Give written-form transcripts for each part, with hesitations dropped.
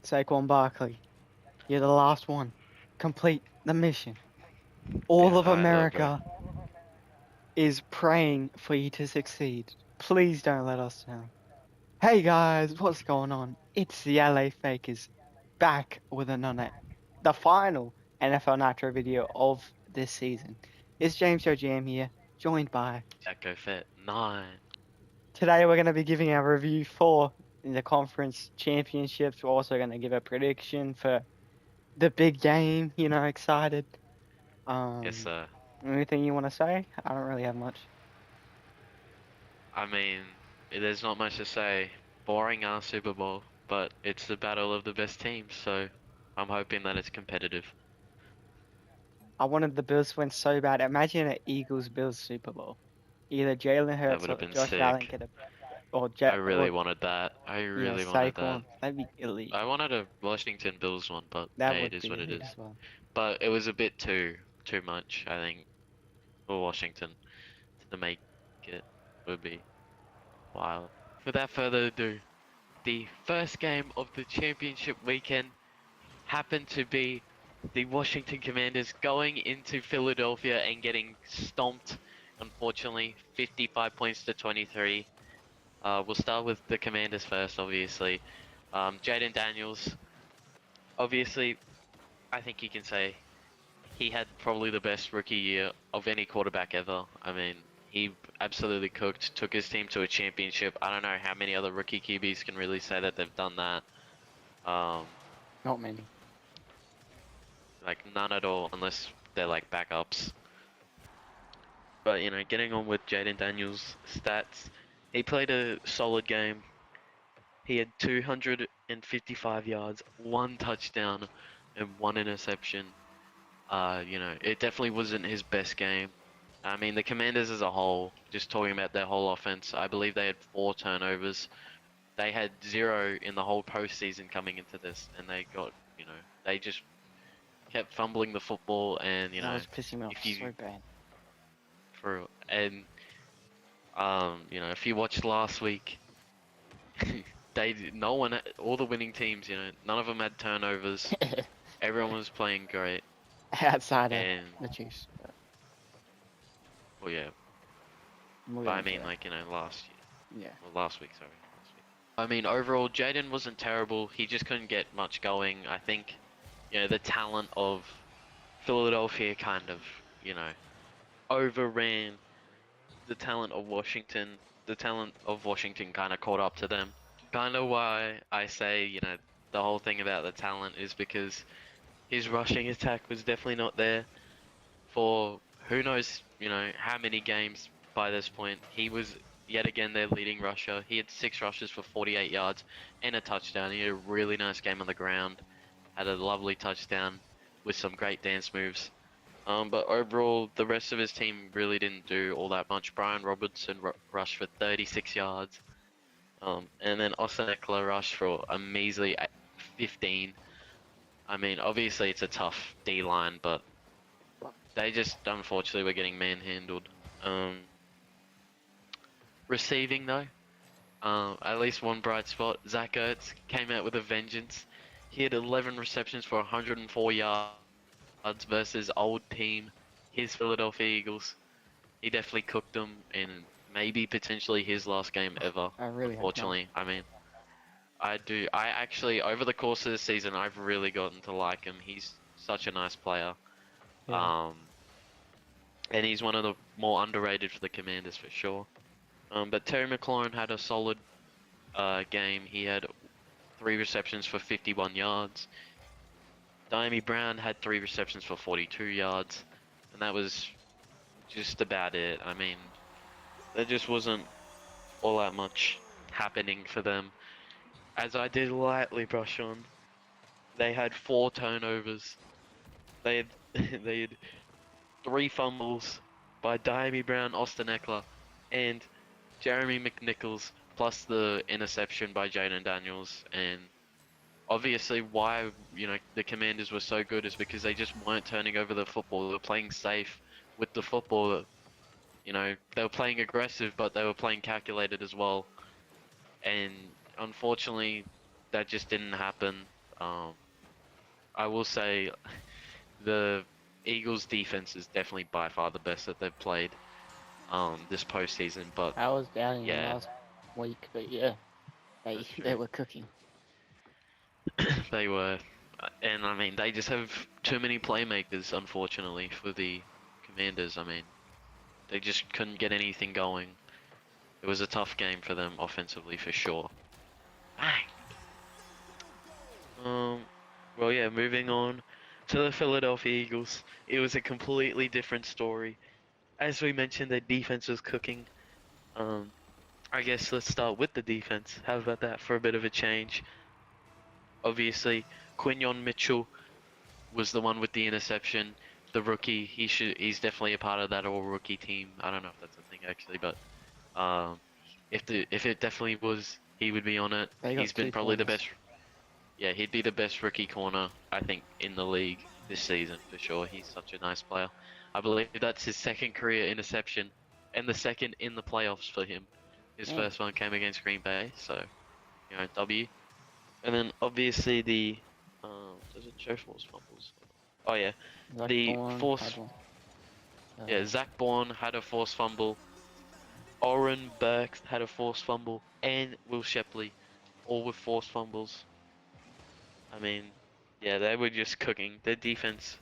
Saquon Barkley, you're the last one. Complete the mission. All Yeah, of alright, little bro. America is praying for you to succeed. Please don't let us down. Hey guys, what's going on? It's the LA Fakers back with the final NFL Nitro video of this season. It's James OGM here, joined by. Jacko Fett 9. Today we're going to be giving our review for the conference championships. We're also going to give a prediction for the big game. Excited. Yes, sir. Anything you want to say? I don't really have much. I mean, there's not much to say. Boring ass Super Bowl, but it's the battle of the best teams, so I'm hoping that it's competitive. I wanted the Bills to win so bad. Imagine an Eagles-Bills Super Bowl. Either Jalen That Hurts would have or been Josh Allen sick. get a, or I Jet really or wanted that. I really wanted that. Saquon. That'd be elite. I wanted a Washington Bills one, but That hey, it would is be what it elite is. as well. But it was a bit too much, I think, for Washington to make it. Would be wild. Without further ado, the first game of the championship weekend happened to be the Washington Commanders going into Philadelphia and getting stomped, unfortunately, 55 points to 23. We'll start with the Commanders first, obviously. Jaden Daniels, obviously, I think you can say he had probably the best rookie year of any quarterback ever. I mean, he absolutely cooked, took his team to a championship. I don't know how many other rookie QBs can really say that they've done that. Not many. Like none at all, unless they're like backups. But getting on with Jaden Daniels' stats, he played a solid game. He had 255 yards, 1 touchdown, and 1 interception. It definitely wasn't his best game. I mean, the Commanders as a whole, just talking about their whole offense, I believe they had 4 turnovers. They had 0 in the whole postseason coming into this, and they just kept fumbling the football, and That was pissing me off if you so bad. for and if you watched last week, all the winning teams, none of them had turnovers. Everyone was playing great, Outside of and the Chiefs. well, yeah. We'll But get I into mean, that. like last Yeah. last week, sorry, last week. I mean, overall, Jaden wasn't terrible. He just couldn't get much going. I think, the talent of Philadelphia kind of, overran the talent of Washington. The talent of Washington kind of caught up to them. Kind of why I say, the whole thing about the talent is because his rushing attack was definitely not there for who knows, how many games by this point. He was yet again their leading rusher. He had 6 rushes for 48 yards and a touchdown. He had a really nice game on the ground. Had a lovely touchdown with some great dance moves. But overall, the rest of his team really didn't do all that much. Brian Robertson rushed for 36 yards. And then Austin Eckler rushed for a measly 15. I mean, obviously it's a tough D-line, but they just unfortunately were getting manhandled. Receiving though, at least one bright spot. Zach Ertz came out with a vengeance. He had 11 receptions for 104 yards versus old team, his Philadelphia Eagles. He definitely cooked them in maybe potentially his last game ever. I really hope not. Unfortunately, I mean, I actually over the course of the season, I've really gotten to like him. He's such a nice player. Yeah. And he's one of the more underrated for the Commanders for sure. But Terry McLaurin had a solid game. He had 3 receptions for 51 yards. Diami Brown had 3 receptions for 42 yards, and that was just about it. I mean, there just wasn't all that much happening for them. As I did lightly brush on, they had 4 turnovers. They had they had 3 fumbles by Diami Brown, Austin Eckler, and Jeremy McNichols, plus the interception by Jaden Daniels. And obviously why, the Commanders were so good is because they just weren't turning over the football. They were playing safe with the football. They were playing aggressive, but they were playing calculated as well. And unfortunately, that just didn't happen. Um, I will say the Eagles' defense is definitely by far the best that they've played this postseason. But I was doubting them yeah, last week, but yeah, that's they true. were cooking. They were, and I mean they just have too many playmakers, unfortunately, for the Commanders. I mean they just couldn't get anything going. It was a tough game for them offensively for sure. Bang. Um, well, yeah, moving on to the Philadelphia Eagles. It was a completely different story. As we mentioned, their defense was cooking. Um, I guess let's start with the defense. How about that for a bit of a change? Obviously, Quinyon Mitchell was the one with the interception. The rookie, he's definitely a part of that all-rookie team. I don't know if that's a thing actually, but um, if it definitely was, he would be on it. They He's got been two probably the corners. best. Yeah, he'd be the best rookie corner, I think, in the league this season for sure. He's such a nice player. I believe that's his second career interception and the second in the playoffs for him. His Yeah, first one came against Green Bay, so, W. And then obviously does it show forced fumbles? Oh yeah, Zach the Bourne force, had one. yeah, Zach Bourne had a forced fumble. Oren Burks had a forced fumble, and Will Shepley, all with forced fumbles. I mean, yeah, they were just cooking. Their defense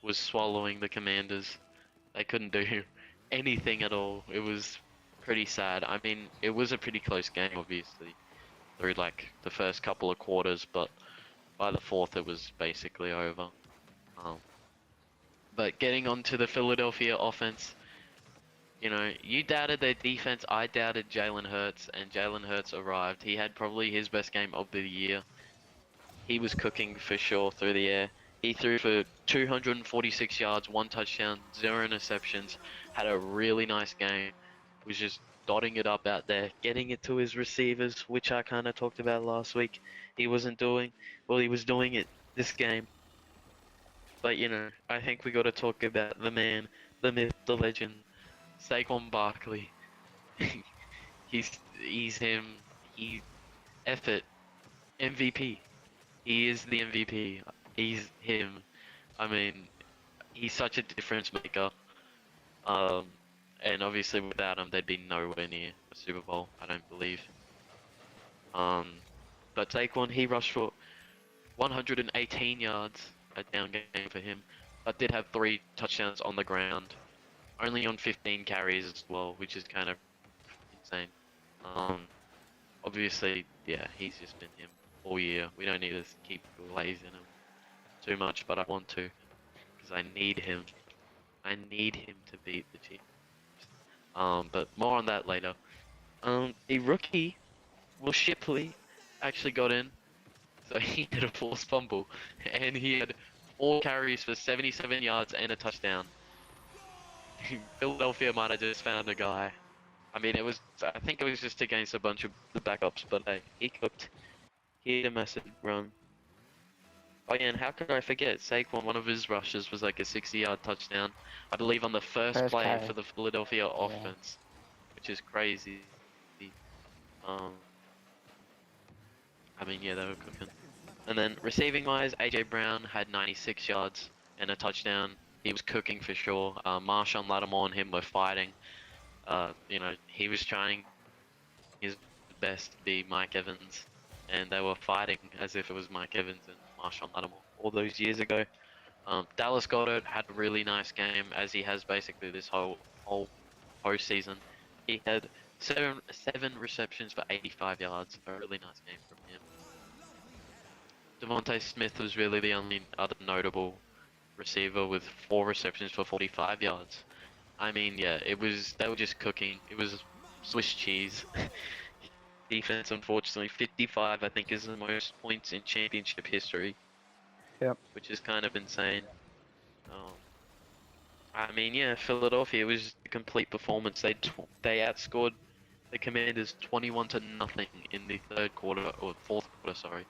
was swallowing the Commanders. They couldn't do anything at all. It was pretty sad. I mean, it was a pretty close game, obviously, through like the first couple of quarters, but by the fourth, it was basically over. Um, but getting on to the Philadelphia offense, you doubted their defense. I doubted Jalen Hurts, and Jalen Hurts arrived. He had probably his best game of the year. He was cooking for sure through the air. He threw for 246 yards, one touchdown, zero interceptions. Had a really nice game. Was just dotting it up out there, getting it to his receivers, which I kind of talked about last week. He wasn't doing. Well, he was doing it this game. But I think we got to talk about the man, the myth, the legend, Saquon Barkley. He's him. He effort MVP. He is the MVP. He's him. I mean, he's such a difference maker. Um, and obviously without him, they'd be nowhere near a Super Bowl. I don't believe. Um, but Saquon, he rushed for 118 yards, a down game for him, but did have 3 touchdowns on the ground, only on 15 carries as well, which is kind of insane. Um, obviously, yeah, he's just been him all year. We don't need to keep glazing him too much, but I want to, because I need him. I need him to beat the Chiefs. But more on that later. The rookie, Will Shipley, actually got in, so he did a forced fumble, and he had 4 carries for 77 yards and a touchdown. Philadelphia might have just found a guy. I mean, I think it was just against a bunch of the backups, but hey, he cooked. He had a massive run. Oh yeah, and how could I forget? Saquon, one of his rushes was like a 60-yard touchdown, I believe on the first first play carry. for the Philadelphia Yeah, offense, which is crazy. Um, I mean, yeah, they were cooking. And then receiving wise, AJ Brown had 96 yards and a touchdown. He was cooking for sure. Marshawn Lattimore and him were fighting. He was trying his best to be Mike Evans, and they were fighting as if it was Mike Evans and Marshawn Lattimore all those years ago. Dallas Goedert had a really nice game, as he has basically this whole postseason. He had seven receptions for 85 yards. A really nice game from him. Devontae Smith was really the only other notable receiver with 4 receptions for 45 yards. I mean, yeah, they were just cooking. It was Swiss cheese. Defense, unfortunately, 55, I think, is the most points in championship history. Yep. Which is kind of insane. Um, I mean, yeah, Philadelphia was a complete performance. They outscored the Commanders 21-0 in the third quarter or fourth quarter, sorry.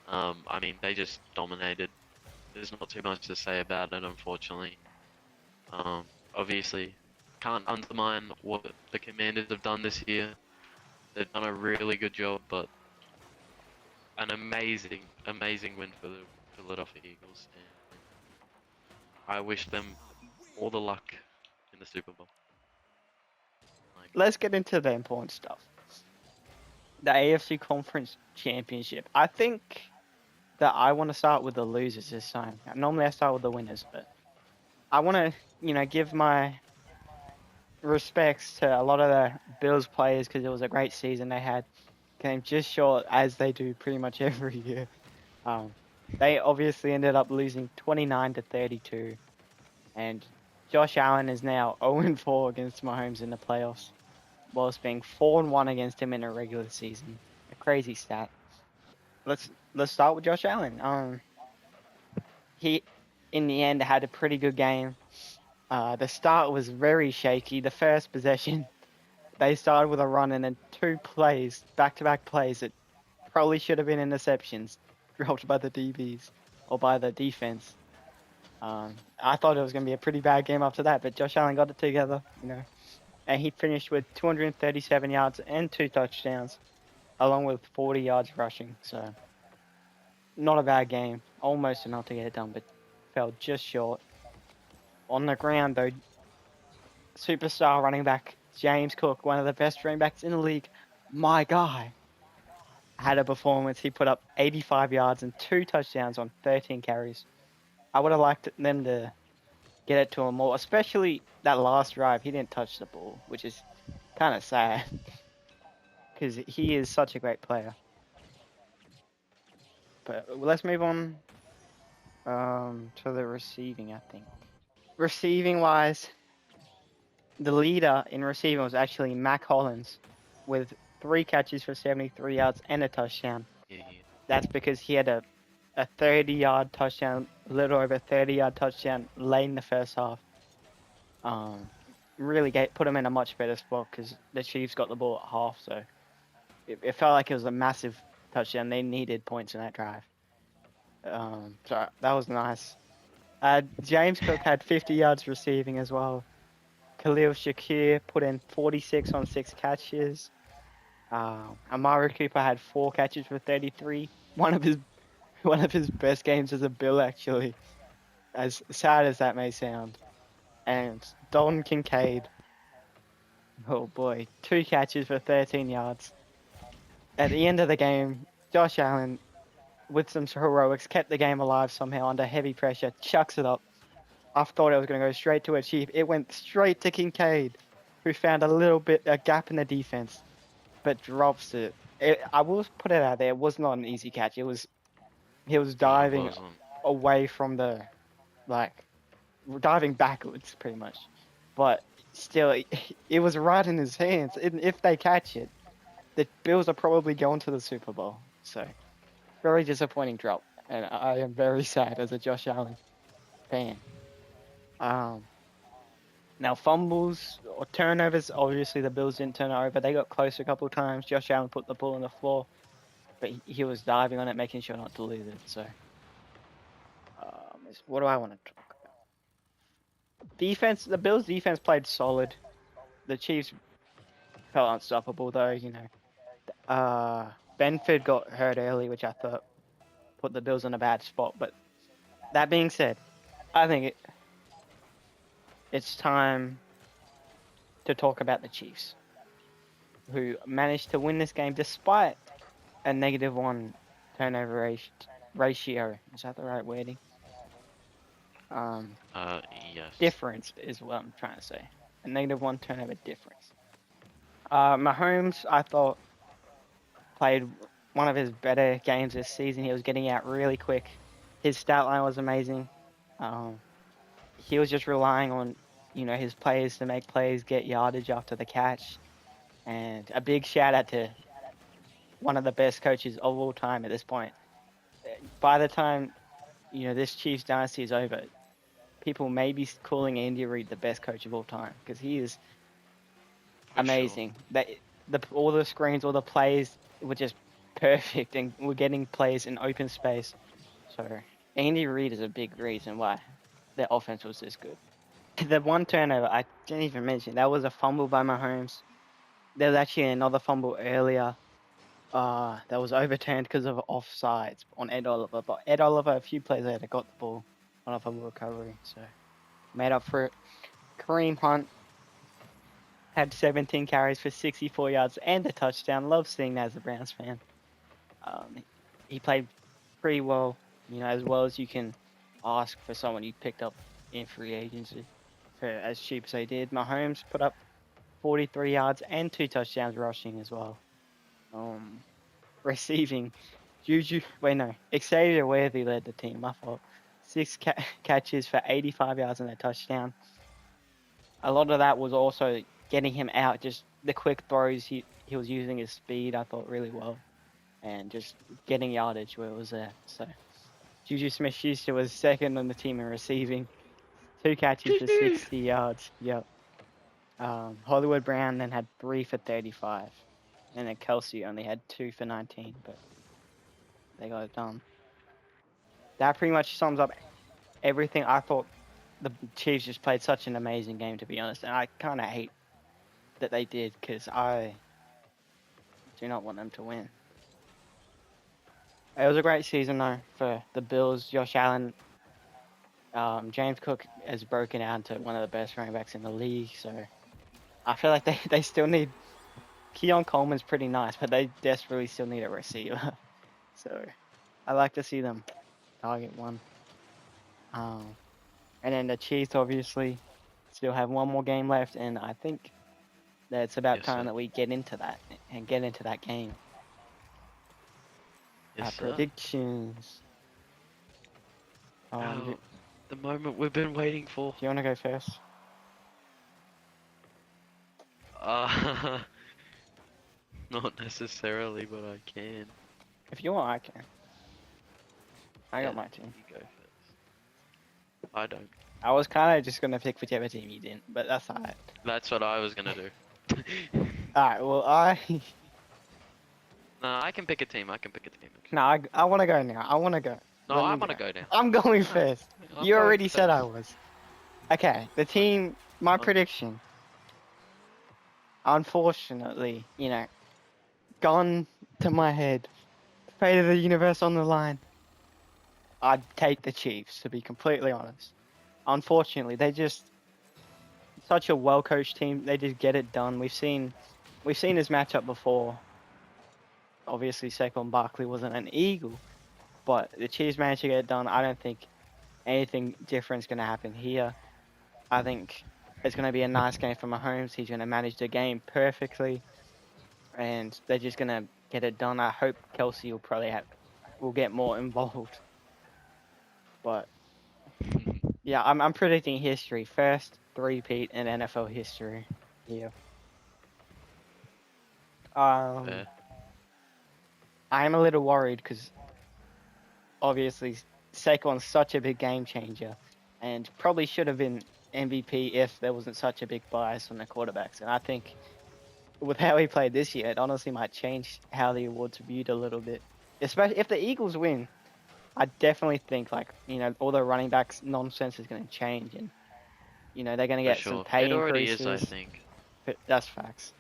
I mean, they just dominated. There's not too much to say about it, unfortunately. Obviously, can't undermine what the Commanders have done this year. They've done a really good job, but an amazing win for the Philadelphia Eagles, and I wish them all the luck in the Super Bowl. Like, Let's get into the important stuff. The AFC Conference Championship. I think that I want to start with the losers this time. Normally I start with the winners, but I want to, give my respects to a lot of the Bills players because it was a great season they had. Came just short as they do pretty much every year. They obviously ended up losing 29-32, and Josh Allen is now 0-4 against Mahomes in the playoffs, whilst being 4-1 against him in a regular season. A crazy stat. Let's start with Josh Allen. He in the end had a pretty good game. The start was very shaky. The first possession, they started with a run and then two plays, back-to-back plays that probably should have been interceptions, dropped by the DBs or by the defense. I thought it was going to be a pretty bad game after that, but Josh Allen got it together, and he finished with 237 yards and 2 touchdowns, along with 40 yards rushing. So, not a bad game. Almost enough to get it done, but fell just short. On the ground, though, superstar running back James Cook, one of the best running backs in the league, my guy, had a performance. He put up 85 yards and 2 touchdowns on 13 carries. I would have liked them to get it to him more, especially that last drive. He didn't touch the ball, which is kind of sad because he is such a great player. But let's move on to the receiving, I think. Receiving wise, the leader in receiving was actually Mac Hollins with 3 catches for 73 yards and a touchdown. yeah. That's because he had a 30-yard touchdown, a little over 30-yard touchdown late in the first half. Really put him in a much better spot because the Chiefs got the ball at half, so it felt like it was a massive touchdown. They needed points in that drive. So that was nice. James Cook had 50 yards receiving as well. Khalil Shakir put in 46 on 6 catches. Amari Cooper had 4 catches for 33. One of his best games as a Bill, actually. As sad as that may sound. And Dalton Kincaid, oh boy, 2 catches for 13 yards. At the end of the game, Josh Allen, with some heroics, kept the game alive somehow under heavy pressure, chucks it up. I thought it was going to go straight to a Chief. It went straight to Kincaid, who found a gap in the defense, but drops it. I will put it out there, it was not an easy catch. He was diving away from diving backwards, pretty much. But still, it was right in his hands. If they catch it, the Bills are probably going to the Super Bowl. So, very disappointing drop. And I am very sad as a Josh Allen fan. Now, fumbles or turnovers, obviously the Bills didn't turn it over. They got close a couple of times. Josh Allen put the ball on the floor, but he was diving on it, making sure not to lose it. So, what do I want to talk about? Defense, the Bills' defense played solid. The Chiefs felt unstoppable, though, Benford got hurt early, which I thought put the Bills in a bad spot. But that being said, I think it's time to talk about the Chiefs, who managed to win this game despite a -1 turnover ratio. Is that the right wording? Yes. Difference is what I'm trying to say. A -1 turnover difference. Mahomes, I thought, played one of his better games this season. He was getting out really quick. His stat line was amazing. He was just relying on, his players to make plays, get yardage after the catch. And a big shout out to one of the best coaches of all time at this point. By the time, this Chiefs dynasty is over, people may be calling Andy Reid the best coach of all time because he is amazing. Sure. All the screens, all the plays were just perfect, and we're getting plays in open space. So Andy Reid is a big reason why their offense was this good. The one turnover I didn't even mention, that was a fumble by Mahomes. There was actually another fumble earlier that was overturned because of offsides on Ed Oliver. But Ed Oliver, a few plays later, got the ball on off of a recovery, so made up for it. Kareem Hunt had 17 carries for 64 yards and a touchdown. Love seeing that as a Browns fan. He played pretty well, as well as you can ask for someone you picked up in free agency for as cheap as they did. Mahomes put up 43 yards and 2 touchdowns rushing as well. Receiving, Xavier Worthy led the team. My fault. 6 catches for 85 yards and a touchdown. A lot of that was also getting him out, just the quick throws. He was using his speed, I thought, really well, and just getting yardage where it was there. So Juju Smith-Schuster was second on the team in receiving, 2 catches for 60 yards. Yep. Hollywood Brown then had 3 for 35, and then Kelsey only had 2 for 19, but they got it done. That pretty much sums up everything. I thought the Chiefs just played such an amazing game, to be honest, and I kind of hate that they did because I do not want them to win. It was a great season though for the Bills. Josh Allen, James Cook has broken out into one of the best running backs in the league, so I feel like they still need. Keon Coleman's pretty nice, but they desperately still need a receiver. So I like to see them target one. And then the Chiefs obviously still have one more game left, and I think that it's about time that we get into that and get into that game. Yes, Our sir. predictions. The moment we've been waiting for. Do you want to go first? Not necessarily, but I can. If you want, I can. I got my team. You go first. I don't. I was kind of just going to pick whichever team you didn't, but that's alright. That's what I was gonna do. Alright, well, No, I can pick a team. No, I want to go now. I want to go. No, I want to go now. I'm going first. I'm You going already said I first. was. Okay, the team, my prediction. Unfortunately, gone to my head. Fate of the universe on the line. I'd take the Chiefs, to be completely honest. Unfortunately, they just such a well-coached team. They just get it done. We've seen this matchup before. Obviously, Saquon Barkley wasn't an Eagle, but the Chiefs managed to get it done. I don't think anything different is going to happen here. I think it's going to be a nice game for Mahomes. He's going to manage the game perfectly, and they're just going to get it done. I hope Kelsey will get more involved. But yeah, I'm predicting history. First three-peat in NFL history here. Fair. I'm a little worried because obviously Saquon's such a big game changer, and probably should have been MVP if there wasn't such a big bias on the quarterbacks. And I think with how he played this year, it honestly might change how the awards are viewed a little bit. Especially if the Eagles win, I definitely think all the running backs nonsense is going to change, and they're going to get some pay It already increases. is, I think. But that's facts.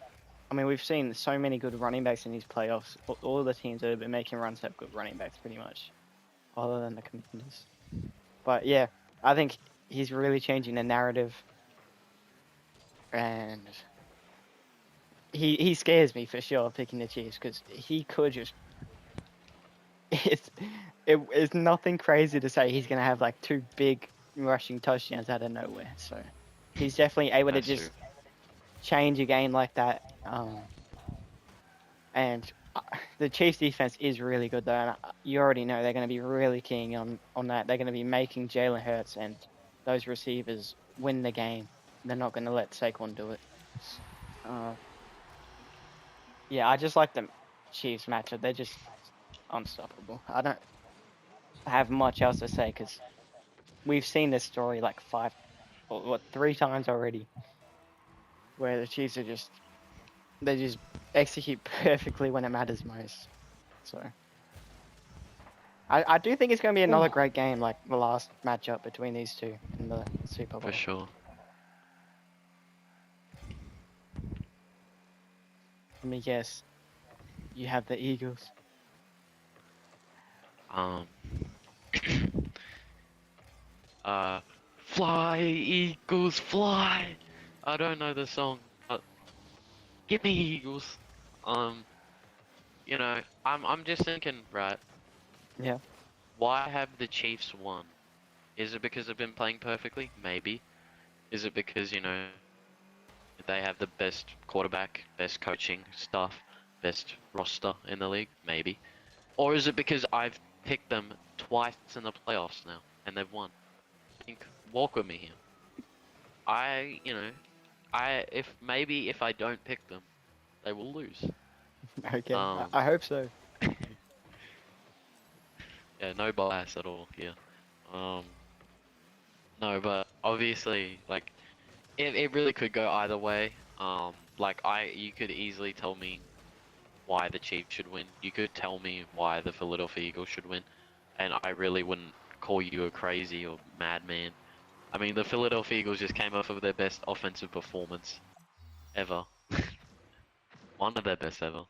I mean, we've seen so many good running backs in these playoffs. All of the teams that have been making runs have good running backs, pretty much, other than the Commanders. But yeah, I think he's really changing the narrative, and he scares me for sure picking the Chiefs because he could just. It's nothing crazy to say he's gonna have like 2 big rushing touchdowns out of nowhere. So he's definitely able to just change a game like that. And the Chiefs defense is really good though, and you already know they're going to be really keen on that. They're going to be making Jalen Hurts and those receivers win the game. They're not going to let Saquon do it. Yeah, I just like the Chiefs matchup. They're just unstoppable. I don't have much else to say because we've seen this story like 3 times already, where the Chiefs are they just execute perfectly when it matters most. So I do think it's going to be another great game, like the last matchup between these two in the Super Bowl. For sure. Let me guess. You have the Eagles. Um, Fly, Eagles, fly! I don't know the song, but give me Eagles. Um, I'm just thinking, right, Yeah. why have the Chiefs won? Is it because they've been playing perfectly? Maybe. Is it because, they have the best quarterback, best coaching staff, best roster in the league? Maybe. Or is it because I've picked them twice in the playoffs now, and they've won? Think, walk with me here. If I don't pick them, they will lose. Okay. Um, I hope so. yeah, no bias at all here. Um, no, but obviously, like, it really could go either way. You could easily tell me why the Chiefs should win. You could tell me why the Philadelphia Eagles should win, and I really wouldn't call you a crazy or madman. I mean, the Philadelphia Eagles just came off of their best offensive performance ever. One of their best ever.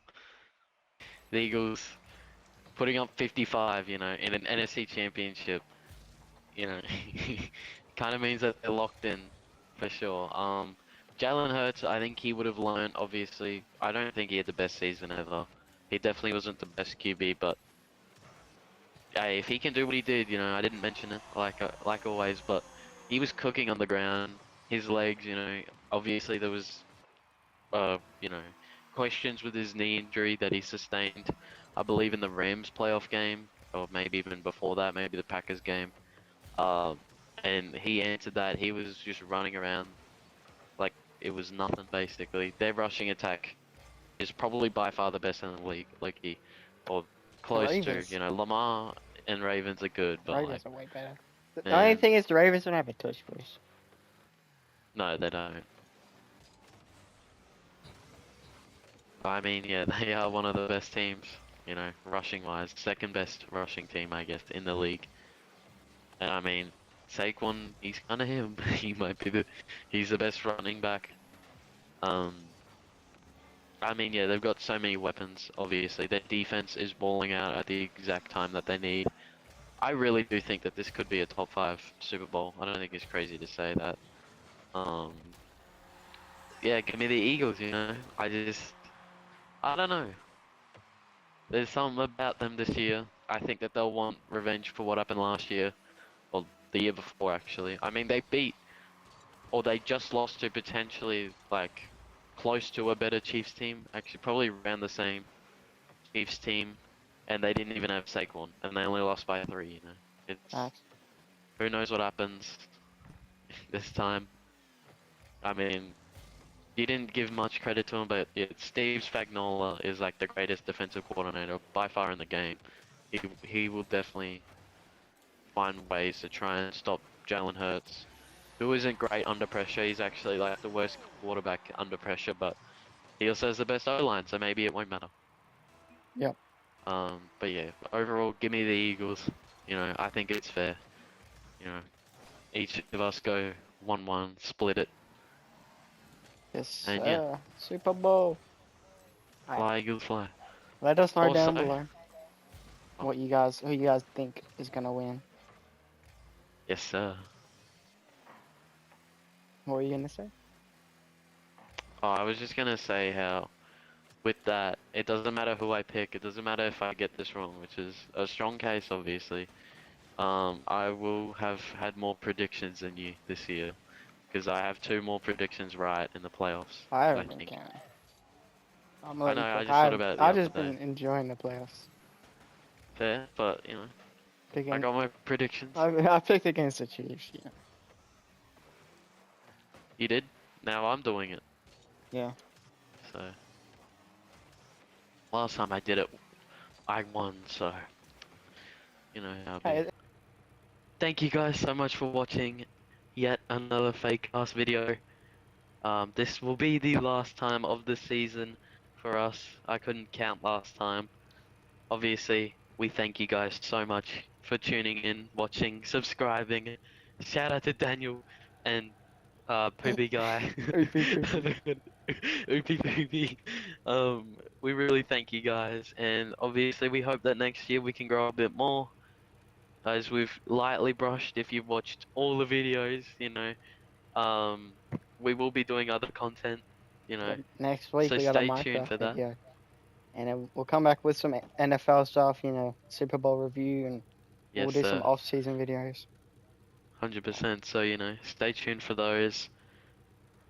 The Eagles putting up 55, in an NFC championship, kind of means that they're locked in for sure. Jalen Hurts, I think he would have learned, obviously. I don't think he had the best season ever. He definitely wasn't the best QB, but hey, if he can do what he did, I didn't mention it like always, but he was cooking on the ground. His legs, obviously there was uh, you know, questions with his knee injury that he sustained, I believe in the Rams playoff game, or maybe even before that, maybe the Packers game. Uh, and he answered that. He was just running around like it was nothing basically. Their rushing attack is probably by far the best in the league, or The close to. Ravens. Lamar and Ravens are good, The but like, Ravens are way better. The only man, thing is the Ravens don't have a touch push. no, they don't. I mean, yeah, they are one of the best teams, rushing wise. Second best rushing team, I guess, in the league. And I mean, Saquon, he's kind of him. He's the best running back. Um, I mean, yeah, they've got so many weapons, obviously. Their defense is balling out at the exact time that they need. I really do think that this could be a top 5 Super Bowl. I don't think it's crazy to say that. Um, yeah, give me the Eagles, I don't know. There's something about them this year. I think that they'll want revenge for what happened last year. Or the year before, actually. I mean, they just lost to potentially, like, close to a better Chiefs team. Actually, probably around the same Chiefs team. And they didn't even have Saquon. And they only lost by 3, Facts. Who knows what happens this time. I mean, you didn't give much credit to him, but Steve Spagnuolo is like the greatest defensive coordinator by far in the game. He will definitely find ways to try and stop Jalen Hurts, who isn't great under pressure. He's actually like the worst quarterback under pressure, but he also has the best O-line, so maybe it won't matter. Yep. But yeah, overall, give me the Eagles. I think it's fair. Each of us go 1-1, split it. Yes, And yeah. Super Bowl. Fly, Eagles, fly. Let us know down Also- below who you guys think is gonna win. Yes, sir. What were you gonna say? Oh, I was just gonna say how, with that, it doesn't matter who I pick. It doesn't matter if I get this wrong, which is a strong case, obviously. I will have had more predictions than you this year, because I have 2 more predictions right in the playoffs. I I haven't been think. counting. I know. I just thought about it the I've other just been day. enjoying the playoffs. Fair, but I Picking, got my predictions. I picked against the Chiefs. Yeah. You did. Now I'm doing it. Yeah. So last time I did it, I won. So how it Hey, be. Thank you guys so much for watching yet another fake cast video. This will be the last time of the season for us. I couldn't count last time. Obviously, we thank you guys so much for tuning in, watching, subscribing. Shout out to Daniel and Poopy Guy. Oopie Poopie. Oopie Poopy. We really thank you guys, and obviously we hope that next year we can grow a bit more. As we've lightly brushed, if you've watched all the videos, um, we will be doing other content, you know, Next week so we got a stay tuned Minecraft for that. video, and we'll come back with some NFL stuff. Super Bowl review, and we'll Yes, do some sir. off-season videos. 100%. So, stay tuned for those.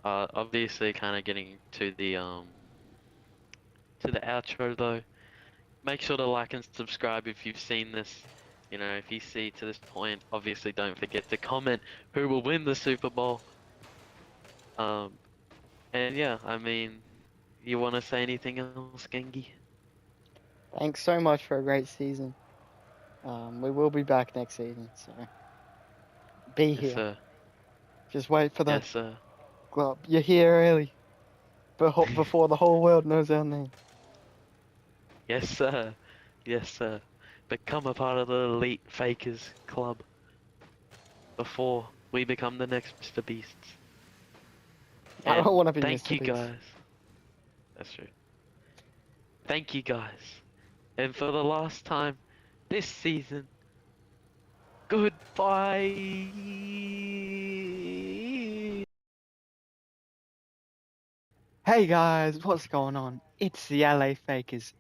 Obviously kind of getting to the outro though. Make sure to like and subscribe if you've seen this. If you see to this point, obviously don't forget to comment who will win the Super Bowl. Um, and yeah, I mean, you want to say anything else, Gengi? Thanks so much for a great season. We will be back next season, so be Yes, here. sir. Just wait for the Yes, sir. club. You're here early, before the whole world knows our name. Yes, sir. Yes, sir. Become a part of the Elite Fakers Club before we become the next Mr. Beasts. I don't And want to be thank Mr. you Beast. guys. That's true. Thank you guys. And for the last time this season, goodbye. Hey guys, what's going on? It's the LA Fakers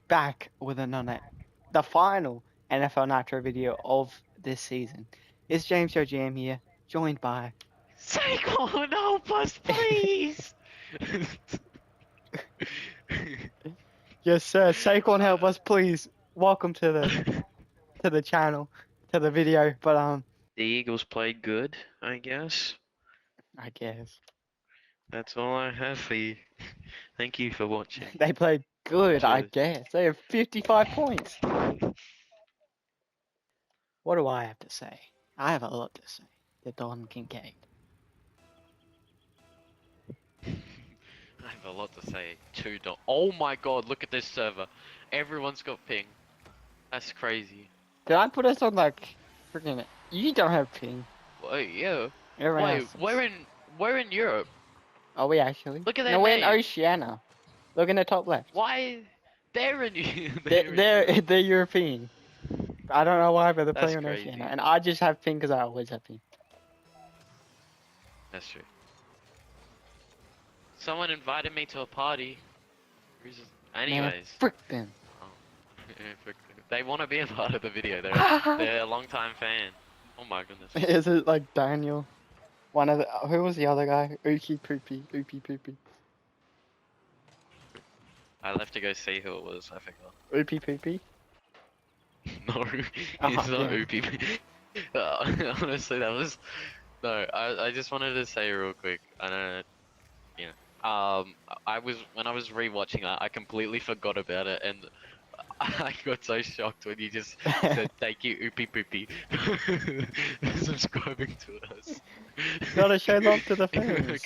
back with the final NFL Nitro video of this season. It's James Joe Jam here, joined by Saquon, help us, please. yes sir, Saquon, help us please. Welcome to the channel, to the video. But The Eagles played good, I guess. I guess That's all I have for you. Thank you for watching. they played good. I Cheers. guess they have 55 points. What do I have to say? I have a lot to say. The Don Kincaid. I have a lot to say. Oh my god, look at this server. Everyone's got ping. That's crazy. Did I put us on freaking? You don't have ping. Wait, yeah. Everyone Wait, else does. we're in Europe. Are we actually? Look at their No, we're in name. Oceania. Look in the top left. Why? They're in They're, in they're, Europe. they're European. I don't know why, but they're That's playing on crazy. Oceania. And I just have ping because I always have ping. That's true. Someone invited me to a party. Anyways. Frick them. They want to be a part of the video. They're a long time fan. Oh my goodness. Is it like Daniel? Who was the other guy? Ookie Poopy. I left to go see who it was. I forgot. Oopie Poopy? No, Oh, it's not damn. OP. Honestly, that was no. I just wanted to say real quick. I know, when I was rewatching that, I completely forgot about it, and I got so shocked when you just said thank you, Oopie Poopy, for subscribing to us. Gotta show love to the I fans.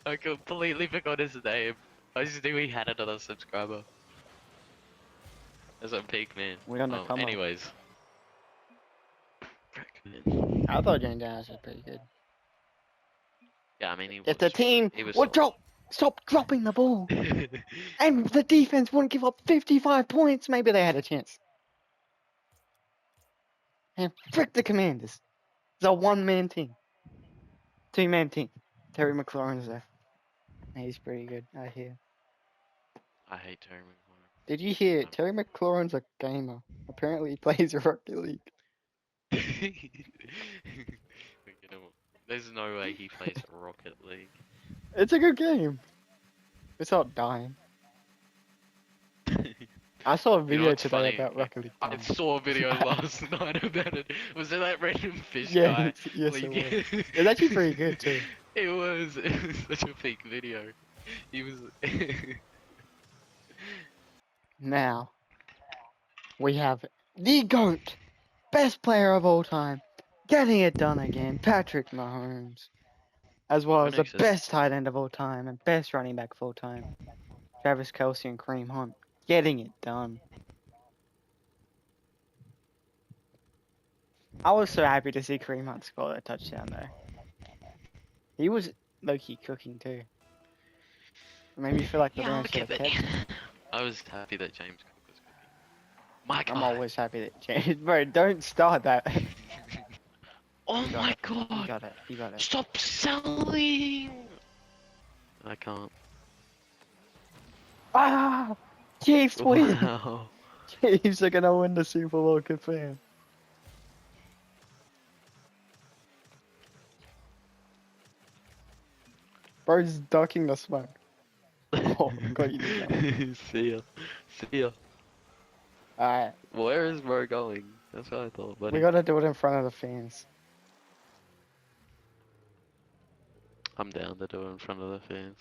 I completely forgot his name. I just knew he had another subscriber. That's a peak, man. We're on the come up. Anyways. Frick, man. I thought Jane Dallas was pretty good. Yeah, I mean, he was. If the team He was would stop dropping the ball, solid. and the defense wouldn't give up 55 points, maybe they had a chance. And frick the Commanders. It's a one-man team. Two-man team. Terry McLaurin's there. He's pretty good, I hear. I hate Terry McLaurin. Did you hear? Terry McLaurin's a gamer. Apparently he plays Rocket League. There's no way he plays Rocket League. It's a good game. It's not dying. I saw a video what's today funny? about Rocket League. I saw a video last night about it. Was it that random fish Yeah, guy? yes it leaking- was. It was actually pretty good too. It was such a peak video. He was. Now, we have the GOAT, best player of all time, getting it done again, Patrick Mahomes. As well as the Phoenix is- best tight end of all time and best running back of all time, Travis Kelce and Kareem Hunt, getting it done. I was so happy to see Kareem Hunt score that touchdown though. He was low-key cooking too. Made me feel like the Yeah, man I'll should have give it. kept him. I was happy that James Cook was cooking. My I'm God. always happy that James. Bro, don't start that. Oh You got my it. You God. got it. You got it. Stop selling. I can't. Ah! Chiefs win! Wow. Chiefs are gonna win the Super Bowl, confirmed. Bro's ducking the smoke. Oh, got you the jump. See ya. See ya. Alright, Where is Bro going? That's what I thought, buddy. we gotta do it in front of the fans. I'm down to do it in front of the fans.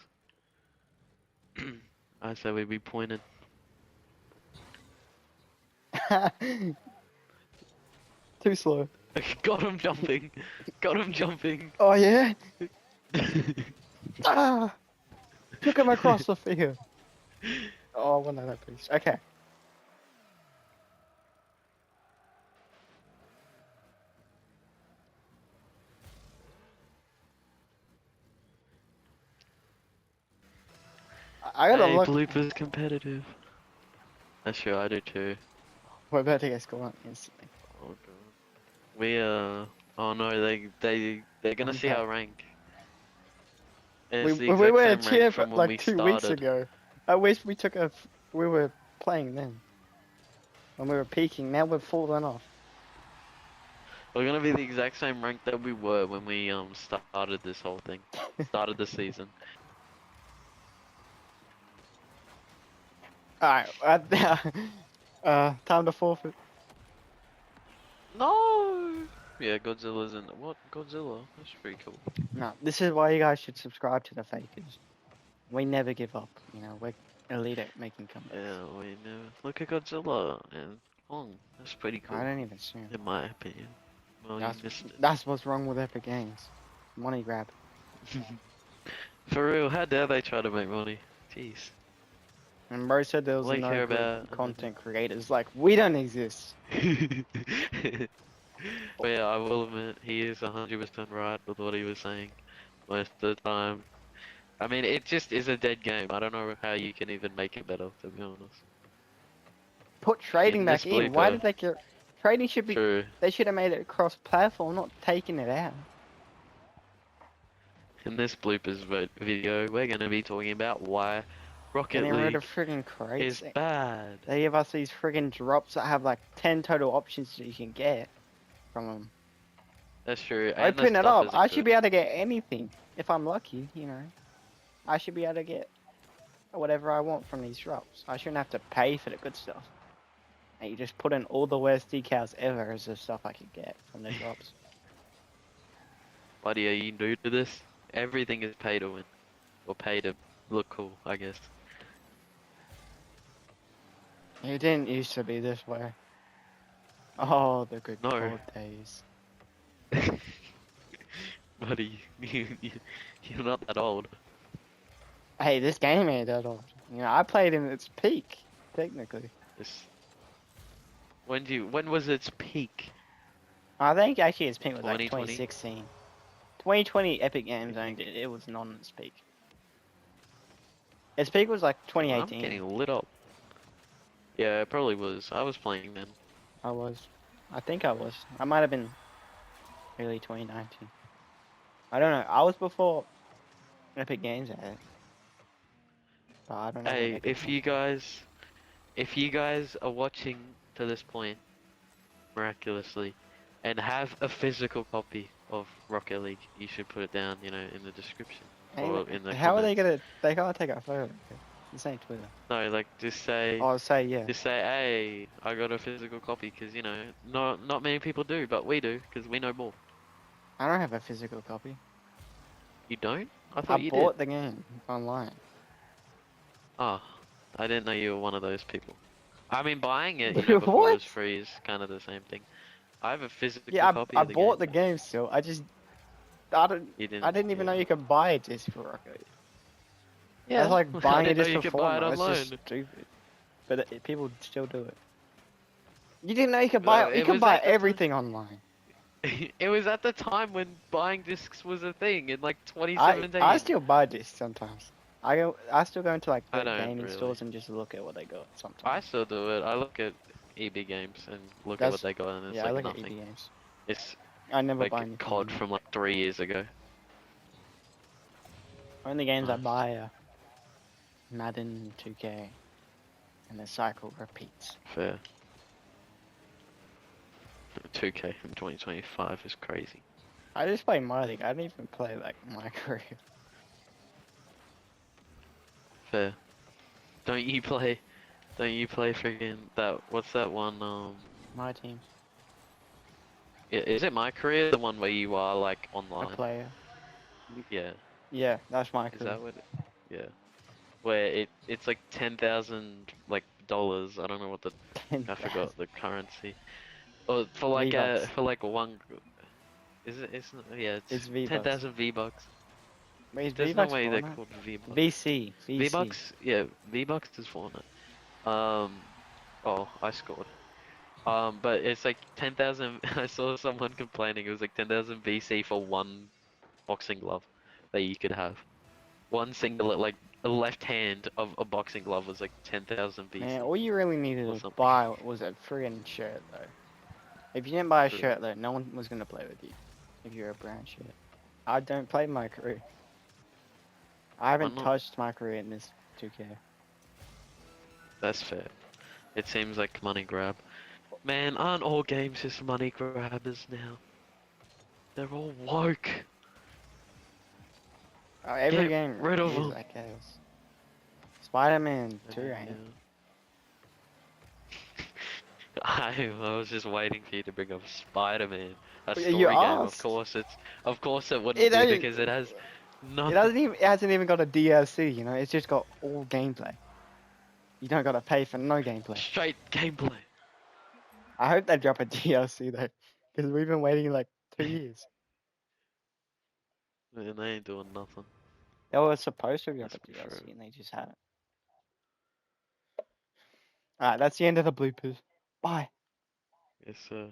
I say we be pointed. Too slow. Got him jumping. Got him jumping. Oh yeah? Ah! Took him across the field. Oh, I want that piece. Okay. I gotta Hey, look. bloopers competitive. That's true, I do too. We're about to get scored instantly. Oh god. We oh no, they're gonna see our rank. And it's the We exact were a same rank champ from when like we 2 weeks started. ago. I wish we took a. We were playing then. When we were peaking, now we've fallen off. We're gonna be the exact same rank that we were when we started this whole thing. Started the season. Alright, time to forfeit. No. Yeah, Godzilla's in. What Godzilla? That's pretty cool. No, this is why you guys should subscribe to the Fakers. We never give up, you know, we're elite at making comebacks. Yeah, we know. Look at Godzilla and Kong. That's pretty cool, I don't even see him. in my opinion. Well, you missed it. That's what's wrong with Epic Games. Money grab. For real, how dare they try to make money? Jeez. And Bro said there was All they no care good about- content creators. Like, we don't exist. But yeah, I will admit, he is 100% right with what he was saying most of the time. I mean, it just is a dead game. I don't know how you can even make it better, to be honest. Put trading In back this in. Why blooper. did they get... Trading should be... True. They should have made it cross-platform, not taking it out. In this bloopers video, we're gonna be talking about why Rocket Getting rid League of friggin' crates. is bad. They give us these friggin' drops that have like 10 total options that you can get from them. That's true. and the Open it stuff up. isn't I should good. be able to get anything. If I'm lucky, you know. I should be able to get whatever I want from these drops. I shouldn't have to pay for the good stuff. And you just put in all the worst decals ever as the stuff I could get from the drops. Buddy, are you new to this? Everything is pay to win. Or pay to look cool, I guess. It didn't used to be this way. Oh, the good No. old days. Buddy, you're not that old. Hey, this game ain't that old. You know, I played in its peak, technically. This... When was its peak? I think actually its peak was like 2020? 2016. 2020 Epic Games owned it. It was not on its peak. Its peak was like I'm 2018. getting lit up. Yeah, it probably was. I was playing then. I was. I think I was. I might have been early 2019. I don't know. I was before Epic Games had it. But I don't know. when Hey, Epic if you guys are watching to this point, miraculously, and have a physical copy of Rocket League, you should put it down, you know, in the description. Hey, Or in the how are they comments. gonna? They can't take a photo. This ain't Twitter. No, like, just say, Oh, say yeah. just say, hey, I got a physical copy, because, you know, not many people do, but we do, because we know more. I don't have a physical copy. You don't? I I thought you bought did. the game online. Oh, I didn't know you were one of those people. I mean, buying it, you know, before it What? was free is kind of the same thing. I have a physical Yeah, copy I of the bought game. the game still. I didn't even know yeah. you could buy a disc for Rocket League. Yeah, That's like I buying a didn't know disc you for could buy it Fortnite. It's online. just stupid. But people still do it. You didn't know you could buy Well, you it can was buy at the time- everything online. It was at the time when buying discs was a thing in like I 2017. I still buy discs sometimes. I still go into like I the don't gaming really. stores and just look at what they got I sometimes. still do it. I look at EB games and look at what That's they got, and it's yeah, I like look at nothing. EB games. It's I never buy like anything. COD New. from like 3 years ago. Only games I Nice. buy are Madden, 2K, and the cycle repeats. Fair. 2K from 2025 is crazy. I just play my league. I don't even play like my career. Fair. Don't you play? Don't you play friggin' that? What's that one? My team, Is it my career? The one where you are like a online? player. Yeah. Yeah, that's my Is career. that what? Yeah. Where it's like 10,000 like dollars. I don't know what the I 10,000 forgot the currency. Or V-Bucks. for like one. Is it? It's not. Yeah. It's It's V-Bucks. 10,000 V-bucks. Wait, is There's no V-Bucks way they're Fortnite? called V-bucks. VC. VC. V-bucks. Yeah. V-bucks is Fortnite. Oh, I scored. But it's like 10,000. I saw someone complaining. It was like 10,000 VC for one boxing glove that you could have. One single, like a left hand of a boxing glove was like 10,000 VC Man, all you really needed or to something. buy was a friggin' shirt, though. If you didn't buy a True. shirt, though, no one was gonna play with you. If you're a brand shirt. I don't play my career. I haven't not? touched my career in this 2K. That's fair. It seems like money grab. Man, aren't all games just money grabbers now? They're all woke. Every Get game rid of is them. like chaos. Spider-Man 2, ain't it? I was just waiting for you to bring up Spider-Man, a Yeah, you story game. asked. Of course it wouldn't It be doesn't. because it has It nothing. doesn't even. It hasn't even got a DLC. You know, it's just got all gameplay. You don't gotta pay for no gameplay. Straight gameplay. I hope they drop a DLC though, because we've been waiting like 2 years. Man, they ain't doing nothing. They were supposed to drop That's a for sure. DLC and they just haven't. Alright, that's the end of the bloopers. Bye. Yes, sir.